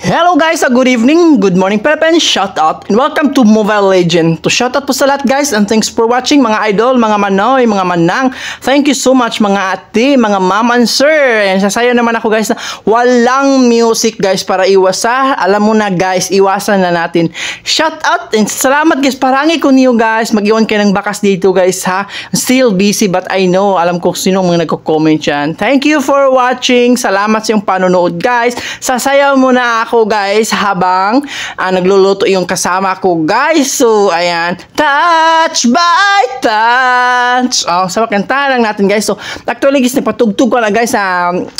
Hello guys, good evening, good morning Pepen, shout out and welcome to Mobile Legend. To shout out po sa lahat guys and thanks for watching mga idol, mga manoy, mga manang. Thank you so much mga ate, mga ma'am and sir. And sasayo naman ako guys na walang music guys para iwasa. Alam mo na guys, iwasan na natin. Shout out and salamat guys, parangi ko niyo guys. Mag-iwan kayo ng bakas dito guys ha. I'm still busy but I know, alam ko sino mga nagko-comment yan. Thank you for watching. Salamat sa iyong panonood guys. Sasayaw muna ako guys habang nagluluto yung kasama ko guys. So ayan, touch by touch. Sa kanta lang natin guys. So actually guys, napatugtog ko na guys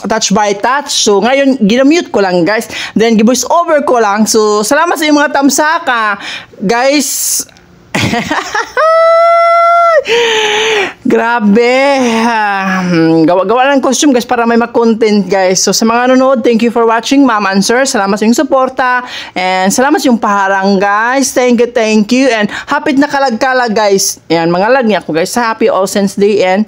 touch by touch. So ngayon ginamute ko lang guys, then gi-voice over ko lang. So salamat sa inyong mga tamsaka guys. Grabe. Gawa ng costume guys para may mag-content guys. So sa mga nanonood, thank you for watching ma'am and sir. Salamat sa inyong suporta. And salamat sa inyong paharang guys. Thank you. And hapit na kalag-kalag guys. Ayan, mga lag niya ako guys. Happy All Saints Day and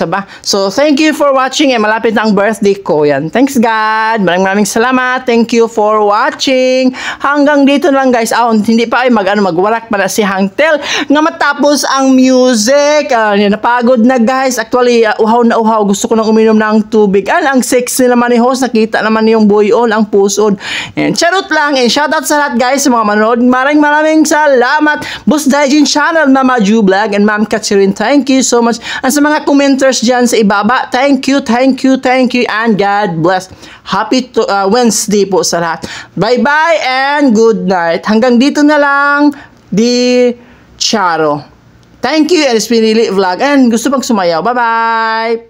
ba? So thank you for watching. And malapit na ang birthday ko. Yan. Thanks God. Maraming salamat. Thank you for watching. Hanggang dito lang guys. Hindi pa ay magwarak pa na si Hangtel nga matapos ang music. Napagod na guys. Actually, uhaw na uhaw. Gusto ko nang uminom ng tubig. Ang sexy naman ni host. Nakita naman yung buyon, ang pusod. And charot lang. And shoutout sa lahat guys sa mga manood. Maraming salamat. Boss Daijin Channel, Mama Ju Vlog, and Ma'am Catherine. Thank you so much. And sa mga commenters dyan sa ibaba, thank you. And God bless. Happy Wednesday po sa lahat. Bye-bye and good night. Hanggang dito na lang. Di Charo. Thank you and it's been really vlog and gusto pang sumayaw. Bye-bye!